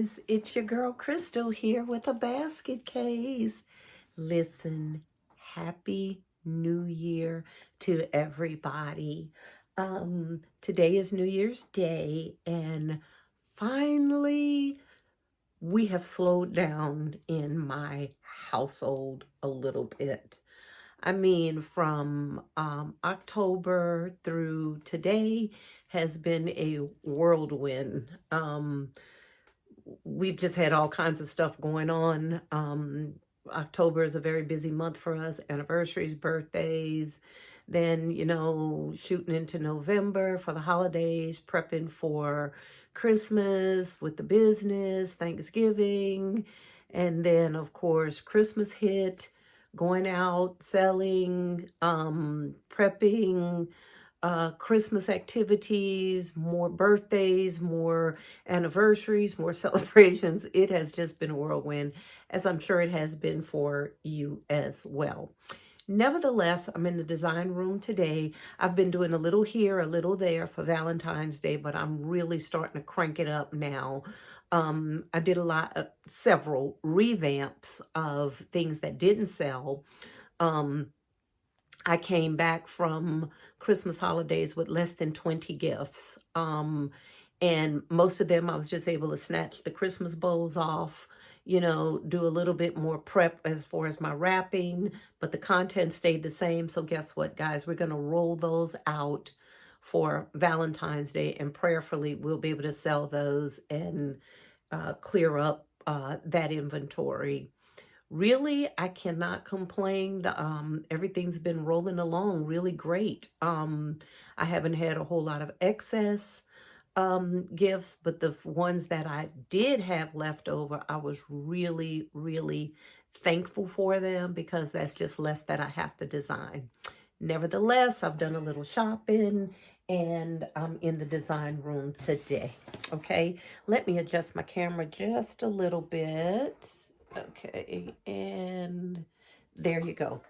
guys, it's your girl Crystal here with a basket case. Listen, happy new year to everybody. Today is New Year's Day, and finally we have slowed down in my household a little bit. I mean, from October through today has been a whirlwind. We've just had all kinds of stuff going on. October is a very busy month for us, anniversaries, birthdays, then, shooting into November for the holidays, prepping for Christmas with the business, Thanksgiving, and then, of course, Christmas hit, going out, selling, prepping, Christmas activities, more birthdays, more anniversaries, more celebrations. It has just been a whirlwind, as I'm sure it has been for you as well. Nevertheless, I'm in the design room today. I've been doing a little here, a little there for Valentine's Day, but I'm really starting to crank it up now. I did several revamps of things that didn't sell. I came back from Christmas holidays with less than 20 gifts. And most of them I was just able to snatch the Christmas bowls off, do a little bit more prep as far as my wrapping, but the content stayed the same. So guess what, guys? We're going to roll those out for Valentine's Day, and prayerfully we'll be able to sell those and clear up that inventory. Really, I cannot complain. Everything's been rolling along really great. I haven't had a whole lot of excess gifts, but the ones that I did have left over, I was really, really thankful for them, because that's just less that I have to design. Nevertheless, I've done a little shopping and I'm in the design room today. Okay, let me adjust my camera just a little bit. Okay, and there you go.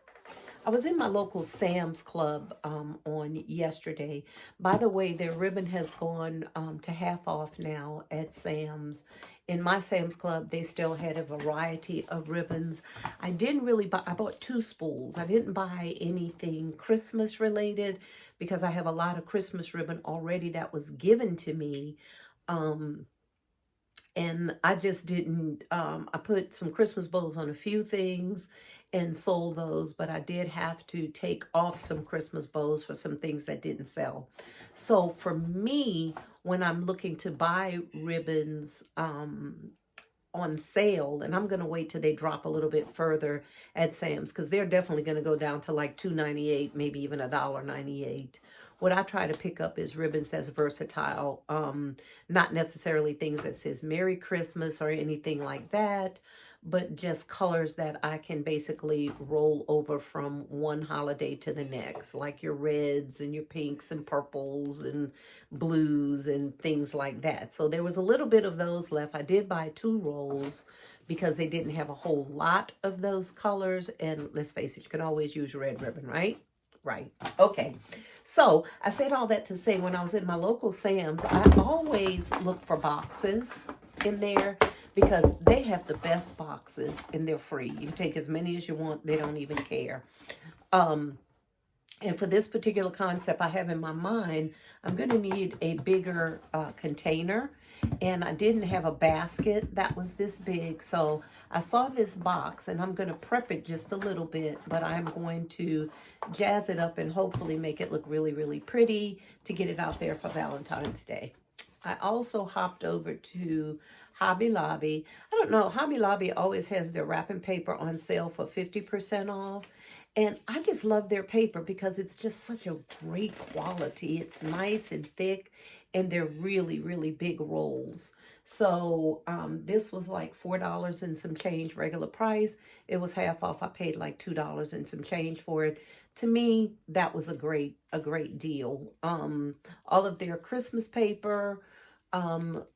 I was in my local Sam's Club on yesterday. By the way, their ribbon has gone to half off now at Sam's. In my Sam's Club, they still had a variety of ribbons. I didn't really buy, I bought 2 spools. I didn't buy anything Christmas related because I have a lot of Christmas ribbon already that was given to me. And I just didn't, I put some Christmas bows on a few things and sold those, but I did have to take off some Christmas bows for some things that didn't sell. So for me, when I'm looking to buy ribbons on sale, and I'm going to wait till they drop a little bit further at Sam's, because they're definitely going to go down to like $2.98, maybe even $1.98. What I try to pick up is ribbons that's versatile, not necessarily things that says Merry Christmas or anything like that, but just colors that I can basically roll over from one holiday to the next, like your reds and your pinks and purples and blues and things like that. So there was a little bit of those left. I did buy 2 rolls because they didn't have a whole lot of those colors. And let's face it, you can always use red ribbon, right? Right. Okay. So I said all that to say, when I was in my local Sam's, I always look for boxes in there because they have the best boxes and they're free. You can take as many as you want. They don't even care. And for this particular concept I have in my mind, I'm going to need a bigger container. And I didn't have a basket that was this big. So I saw this box and I'm going to prep it just a little bit, but I'm going to jazz it up and hopefully make it look really, really pretty to get it out there for Valentine's Day. I also hopped over to Hobby Lobby. I don't know, Hobby Lobby always has their wrapping paper on sale for 50% off. And I just love their paper because it's just such a great quality. It's nice and thick, and they're really, really big rolls. So this was like $4 and some change regular price. It was half off. I paid like $2 and some change for it. To me, that was a great deal. All of their Christmas paper,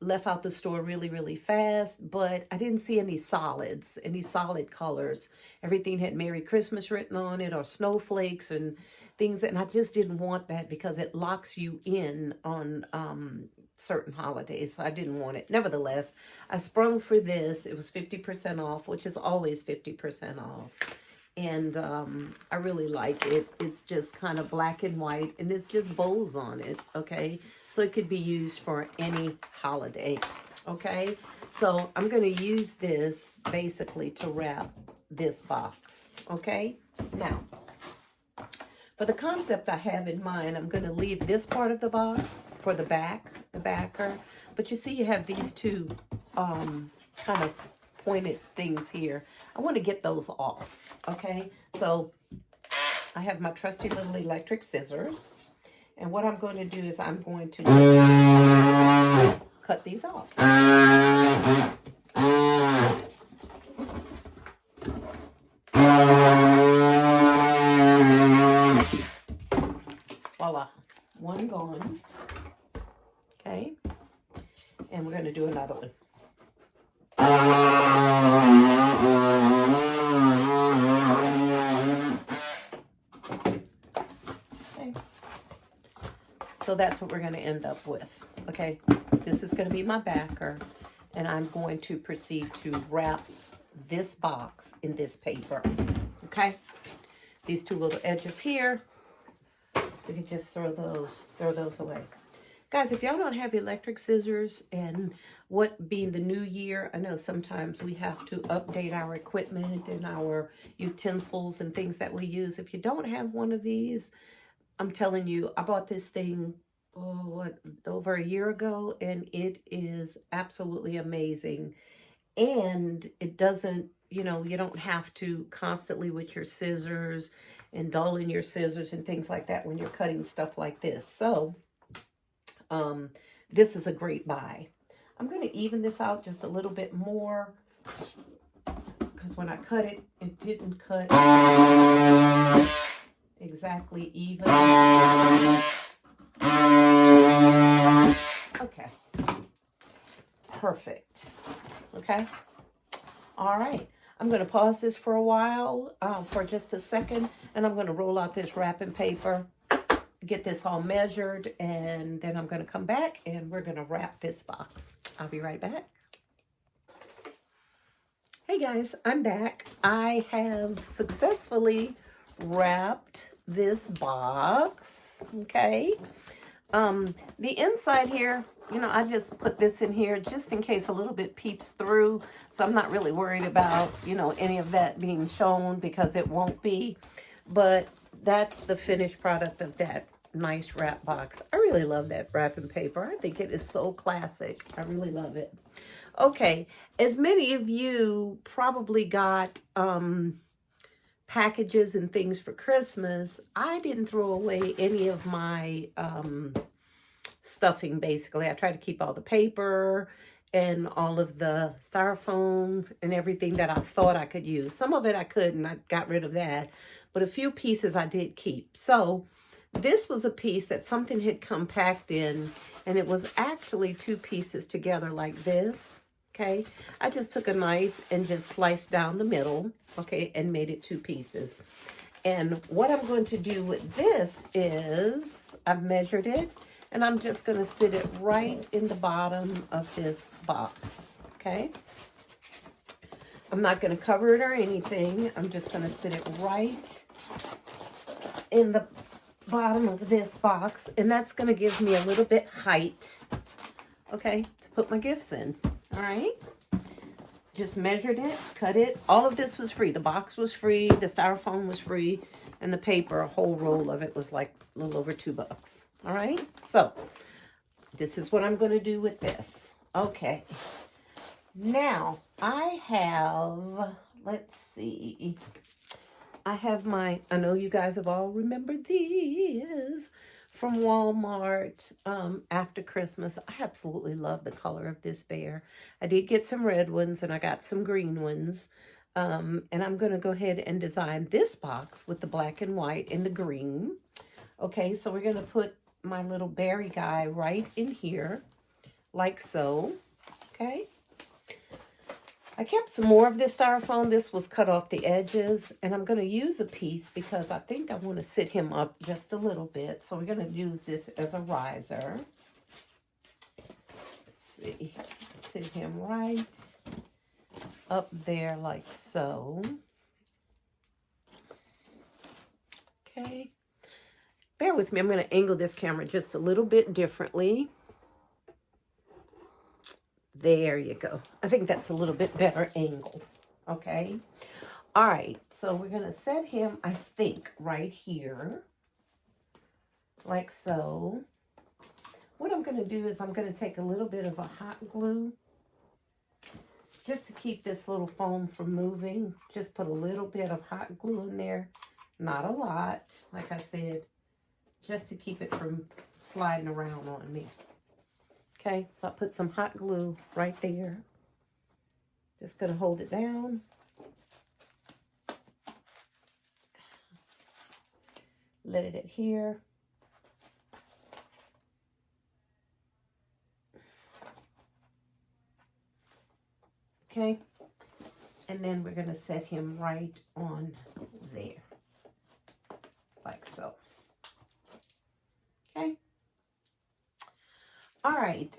left out the store really, really fast, but I didn't see any solids, any solid colors. Everything had Merry Christmas written on it or snowflakes and things. And I just didn't want that because it locks you in on certain holidays. So I didn't want it. Nevertheless, I sprung for this. It was 50% off, which is always 50% off. And I really like it. It's just kind of black and white, and it's just bows on it, okay? So it could be used for any holiday, okay? So I'm going to use this basically to wrap this box, okay? Now, for the concept I have in mind, I'm going to leave this part of the box for the backer. But you see you have these two kind of pointed things here. I want to get those off, okay? So I have my trusty little electric scissors. And what I'm going to do is I'm going to cut these off. Voila. One gone. Okay. And we're going to do another one. Okay. So that's what we're going to end up with. Okay. This is going to be my backer. And I'm going to proceed to wrap this box in this paper. Okay. These two little edges here. We can just throw those away. Guys, if y'all don't have electric scissors, and what being the new year, I know sometimes we have to update our equipment and our utensils and things that we use. If you don't have one of these, I'm telling you, I bought this thing, over a year ago, and it is absolutely amazing. And it doesn't, you don't have to constantly with your scissors and dulling your scissors and things like that when you're cutting stuff like this. So, this is a great buy. I'm going to even this out just a little bit more because when I cut it, it didn't cut exactly even. Okay. Perfect. Okay. All right. I'm going to pause this for a while, for just a second, and I'm going to roll out this wrapping paper, get this all measured, and then I'm going to come back and we're going to wrap this box. I'll be right back. Hey guys, I'm back. I have successfully wrapped this box. Okay. The inside here, I just put this in here just in case a little bit peeps through. So I'm not really worried about, any of that being shown because it won't be. But that's the finished product of that nice wrap box. I really love that wrapping paper. I think it is so classic. I really love it. Okay, as many of you probably got packages and things for Christmas, I didn't throw away any of my stuffing, basically. I tried to keep all the paper and all of the styrofoam and everything that I thought I could use. Some of it I couldn't. I got rid of that. But a few pieces I did keep. So this was a piece that something had come packed in, and it was actually two pieces together like this, okay? I just took a knife and just sliced down the middle, okay, and made it two pieces. And what I'm going to do with this is I've measured it, and I'm just going to sit it right in the bottom of this box, okay? I'm not going to cover it or anything. I'm just going to sit it right in the bottom of this box. And that's going to give me a little bit height, okay, to put my gifts in. All right. Just measured it, cut it. All of this was free. The box was free. The styrofoam was free. And the paper, a whole roll of it was like a little over $2. All right. So this is what I'm going to do with this. Okay. Now, I have, let's see, I have I know you guys have all remembered these from Walmart after Christmas. I absolutely love the color of this bear. I did get some red ones and I got some green ones. And I'm going to go ahead and design this box with the black and white and the green. Okay, so we're going to put my little berry guy right in here. like so. Okay. I kept some more of this styrofoam. This was cut off the edges, and I'm going to use a piece because I think I want to sit him up just a little bit. So we're going to use this as a riser. Let's see. Sit him right up there like so. Okay. Bear with me. I'm going to angle this camera just a little bit differently. There you go. I think that's a little bit better angle. Okay. All right. So we're going to set him, I think, right here. Like so. What I'm going to do is I'm going to take a little bit of a hot glue. Just to keep this little foam from moving. Just put a little bit of hot glue in there. Not a lot. Like I said. Just to keep it from sliding around on me. Okay, so I put some hot glue right there. Just going to hold it down. Let it adhere. Okay, and then we're going to set him right on there. Like so. Okay. All right,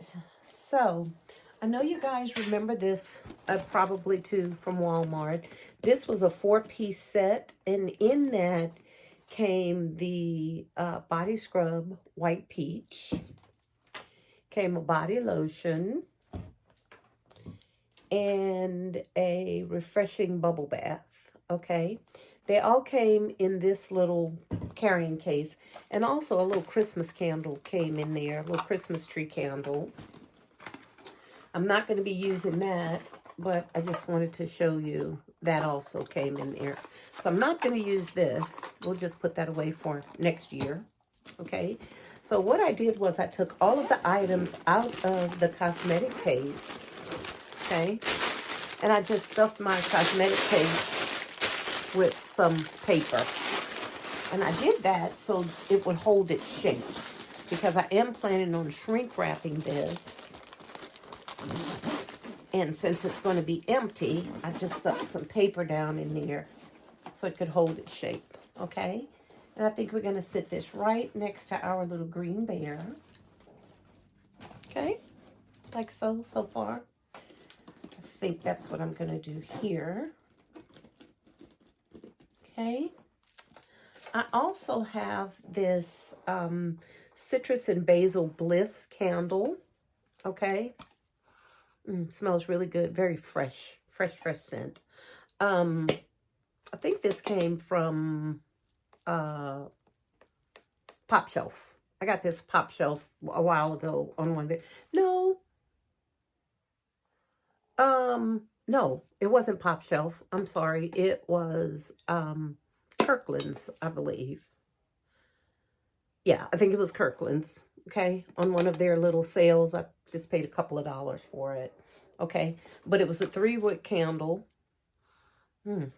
so I know you guys remember this probably too from Walmart. This was a 4-piece set, and in that came the body scrub white peach, came a body lotion, and a refreshing bubble bath. Okay, they all came in this little carrying case, and also a little Christmas candle came in there, a little Christmas tree candle. I'm not going to be using that, but I just wanted to show you that also came in there. So I'm not going to use this. We'll just put that away for next year. Okay. So what I did was I took all of the items out of the cosmetic case. Okay. And I just stuffed my cosmetic case with some paper. And I did that so it would hold its shape. Because I am planning on shrink wrapping this. And since it's going to be empty, I just stuck some paper down in there so it could hold its shape. Okay? And I think we're going to sit this right next to our little green bear. Okay? Like so far. I think that's what I'm going to do here. Okay? I also have this citrus and basil bliss candle. Okay? Smells really good. Very fresh scent. I think this came from Pop Shelf. I got this Pop Shelf a while ago on one of the... No, it wasn't Pop Shelf. I'm sorry. It was Kirkland's, I believe. Yeah, I think it was Kirkland's. Okay, on one of their little sales. I just paid a couple of dollars for it. Okay, but it was a 3-wick candle.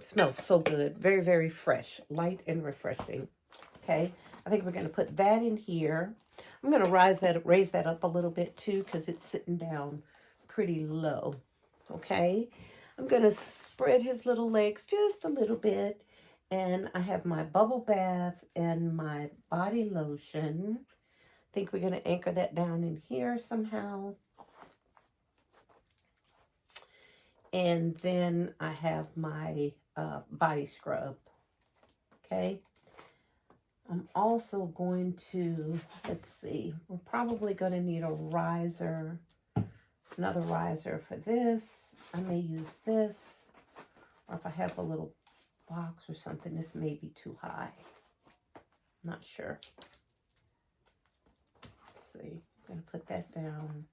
Smells so good. Very, very fresh. Light and refreshing. Okay, I think we're going to put that in here. I'm going to raise that up a little bit too because it's sitting down pretty low. Okay, I'm going to spread his little legs just a little bit. And I have my bubble bath and my body lotion. I think we're going to anchor that down in here somehow. And then I have my body scrub. Okay. I'm also going to, let's see, we're probably going to need a riser, another riser for this. I may use this, or if I have a little box or something, this may be too high. Not sure. Let's see, I'm going to put that down.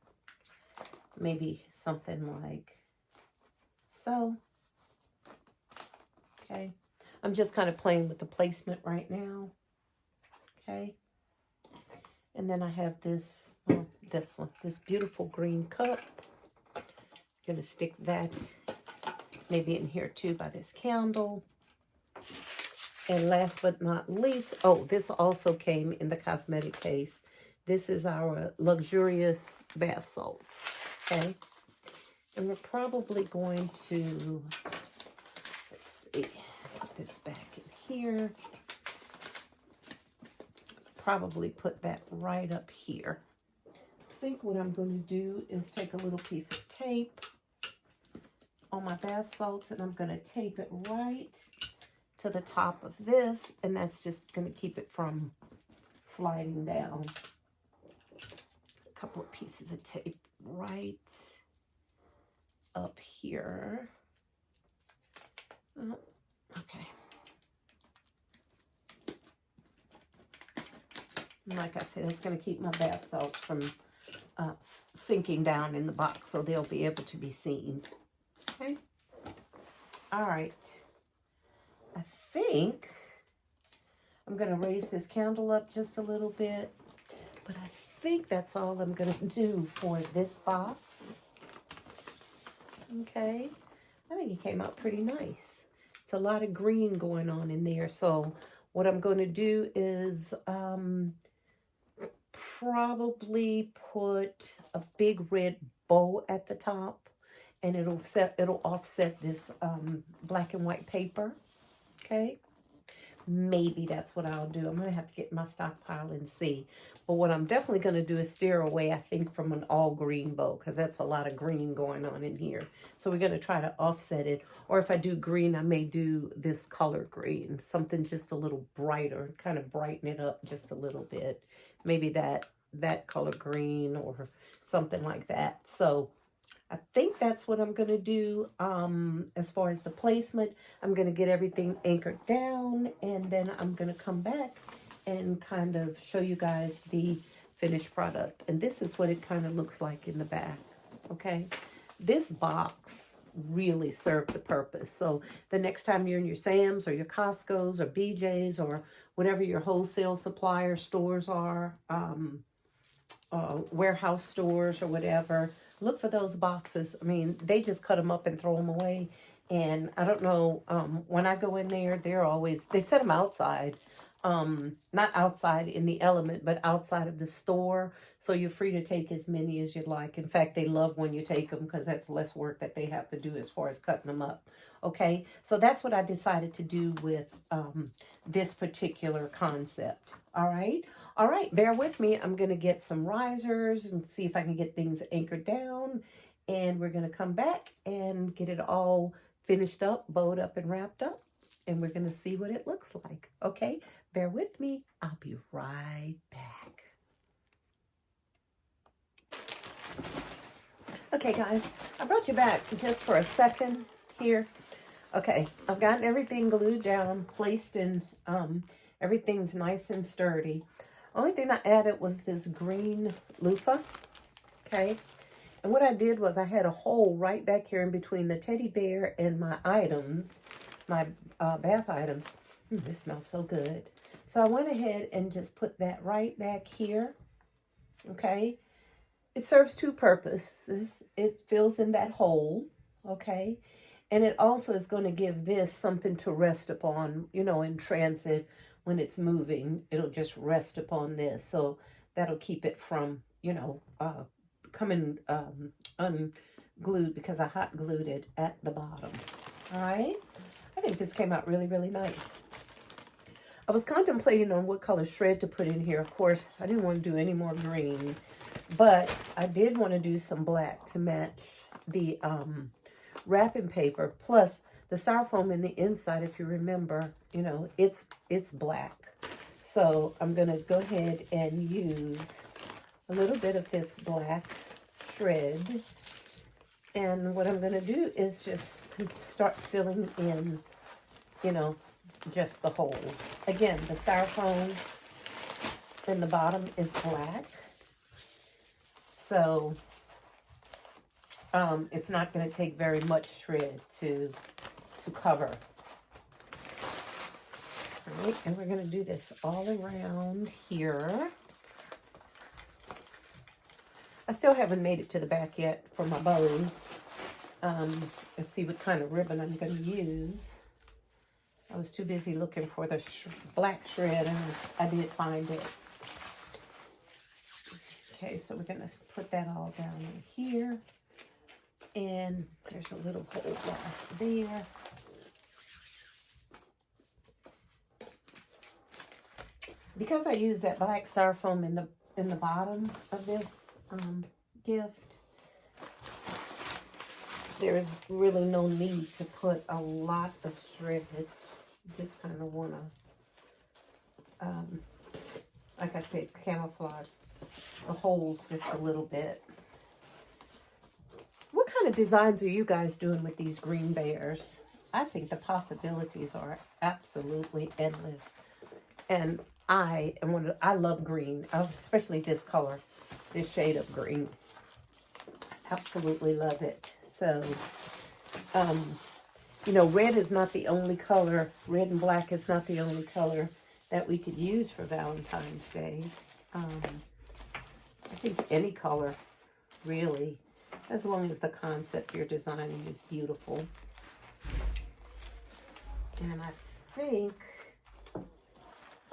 Maybe something like so. Okay. I'm just kind of playing with the placement right now. Okay. And then I have this, well, this one, this beautiful green cup. I'm going to stick that maybe in here too by this candle. And last but not least, oh, this also came in the cosmetic case. This is our luxurious bath salts, okay? And we're probably going to, let's see, put this back in here. Probably put that right up here. I think what I'm going to do is take a little piece of tape on my bath salts, and I'm going to tape it right to the top of this, and that's just going to keep it from sliding down. A couple of pieces of tape right up here. Oh, okay. And like I said, it's going to keep my bath salts from sinking down in the box, so they'll be able to be seen. Okay. All right. I think I'm going to raise this candle up just a little bit, but I think that's all I'm going to do for this box. Okay. I think it came out pretty nice. It's a lot of green going on in there. So what I'm going to do is probably put a big red bow at the top, and it'll offset this black and white paper. Okay. Maybe that's what I'll do. I'm going to have to get my stockpile and see. But what I'm definitely going to do is steer away, I think, from an all green bow, because that's a lot of green going on in here. So we're going to try to offset it. Or if I do green, I may do this color green, something just a little brighter, kind of brighten it up just a little bit. Maybe that color green or something like that. So I think that's what I'm going to do. As far as the placement, I'm going to get everything anchored down, and then I'm going to come back and kind of show you guys the finished product. And this is what it kind of looks like in the back, okay? This box really served the purpose. So the next time you're in your Sam's or your Costco's or BJ's or whatever your wholesale supplier stores are, warehouse stores or whatever, look for those boxes. I mean, they just cut them up and throw them away. And I don't know, when I go in there, they set them outside. Not outside in the element, but outside of the store. So you're free to take as many as you'd like. In fact, they love when you take them because that's less work that they have to do as far as cutting them up. Okay, so that's what I decided to do with this particular concept. All right, bear with me. I'm going to get some risers and see if I can get things anchored down. And we're going to come back and get it all finished up, bowed up and wrapped up. And we're going to see what it looks like. Okay, bear with me. I'll be right back. Okay, guys, I brought you back just for a second here. Okay, I've gotten everything glued down, placed in, everything's nice and sturdy. Only thing I added was this green loofah, okay? And what I did was I had a hole right back here in between the teddy bear and my items, my bath items. This smells so good. So I went ahead and just put that right back here, okay? It serves two purposes. It fills in that hole, okay? And it also is going to give this something to rest upon, you know, in transit. When it's moving, it'll just rest upon this. So that'll keep it from, you know, coming unglued, because I hot glued it at the bottom. All right. I think this came out really, really nice. I was contemplating on what color shred to put in here. Of course, I didn't want to do any more green, but I did want to do some black to match the wrapping paper. Plus, the styrofoam in the inside, if you remember, you know, it's black. So I'm going to go ahead and use a little bit of this black shred. And what I'm going to do is just start filling in, you know, just the holes. Again, the styrofoam in the bottom is black. So it's not going to take very much shred to cover. All right, and we're going to do this all around here. I still haven't made it to the back yet for my bows. Let's see what kind of ribbon I'm going to use. I was too busy looking for the black shred, and I did find it. Okay, so we're going to put that all down in here. And there's a little hole right there. Because I use that black styrofoam in the bottom of this gift, there's really no need to put a lot of shredded. You just kind of want to, like I said, camouflage the holes just a little bit. What kind of designs are you guys doing with these green bears? I think the possibilities are absolutely endless. And I love green, especially this color, this shade of green. Absolutely love it. So, you know, red is not the only color. Red and black is not the only color that we could use for Valentine's Day. I think any color, really, as long as the concept you're designing is beautiful. And I think,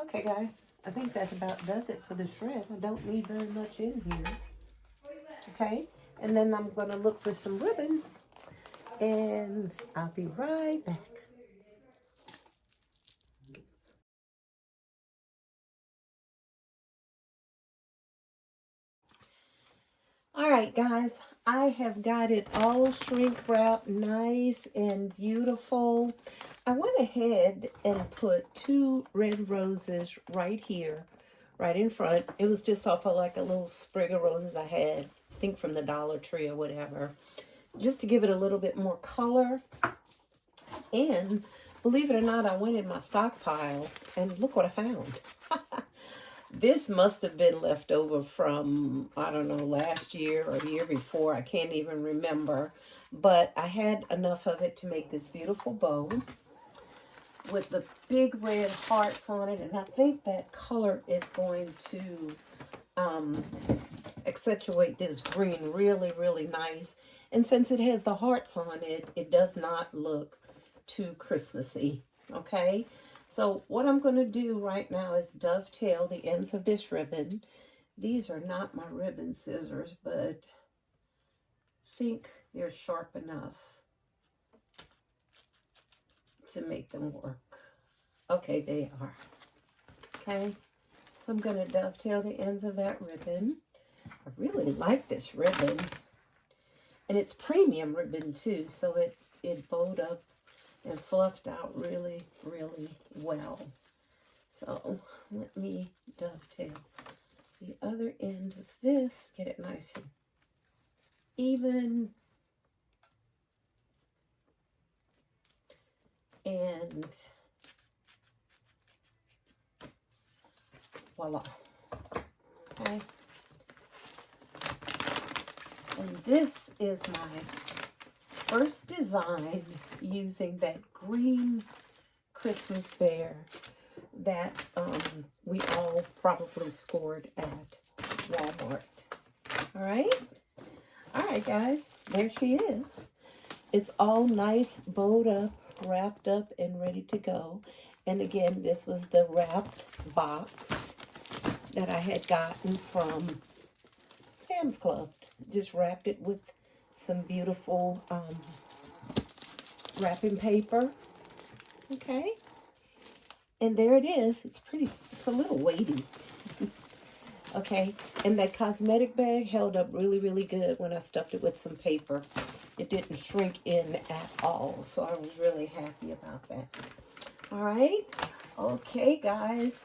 okay guys, I think that about does it for the shred. I don't need very much in here. Okay, and then I'm going to look for some ribbon, and I'll be right back. All right, guys, I have got it all shrink wrapped nice and beautiful. I went ahead and put 2 red roses right here, right in front. It was just off of like a little sprig of roses I had, I think from the Dollar Tree or whatever, just to give it a little bit more color. And believe it or not, I went in my stockpile and look what I found. This must have been left over from, I don't know, last year or the year before. I can't even remember. But I had enough of it to make this beautiful bow with the big red hearts on it. And I think that color is going to accentuate this green really, really nice. And since it has the hearts on it, it does not look too Christmassy. Okay? So what I'm going to do right now is dovetail the ends of this ribbon. These are not my ribbon scissors, but I think they're sharp enough to make them work. Okay, they are. Okay, so I'm going to dovetail the ends of that ribbon. I really like this ribbon. And it's premium ribbon too, so it bowed up and fluffed out really, really well. So let me dovetail the other end of this, get it nice and even. And voila. Okay. And this is my first design using that green Christmas bear that we all probably scored at Walmart. All right, guys, there she is. It's all nice, bowed up, wrapped up, and ready to go. And again, this was the wrapped box that I had gotten from Sam's Club. Just wrapped it with some beautiful wrapping paper. Okay. And there it is. It's pretty, it's a little weighty. Okay. And that cosmetic bag held up really, really good when I stuffed it with some paper. It didn't shrink in at all. So I was really happy about that. All right. Okay, guys.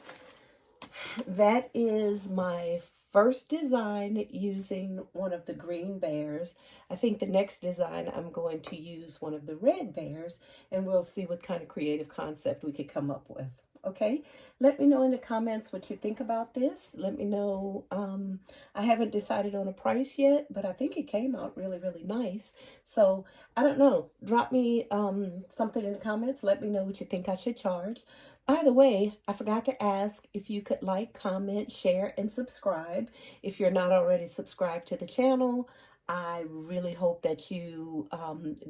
That is my first design using one of the green bears. I think the next design I'm going to use one of the red bears, and we'll see what kind of creative concept we could come up with. Okay, let me know in the comments what you think about this. Let me know. I haven't decided on a price yet, but I think it came out really, really nice. So I don't know. Drop me something in the comments. Let me know what you think I should charge. By the way, I forgot to ask if you could like, comment, share, and subscribe. If you're not already subscribed to the channel, I really hope that you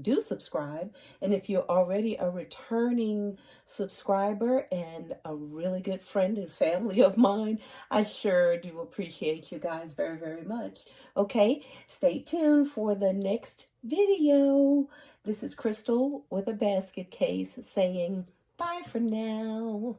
do subscribe. And if you're already a returning subscriber and a really good friend and family of mine, I sure do appreciate you guys very, very much. Okay, stay tuned for the next video. This is Crystal with a basket case saying bye for now.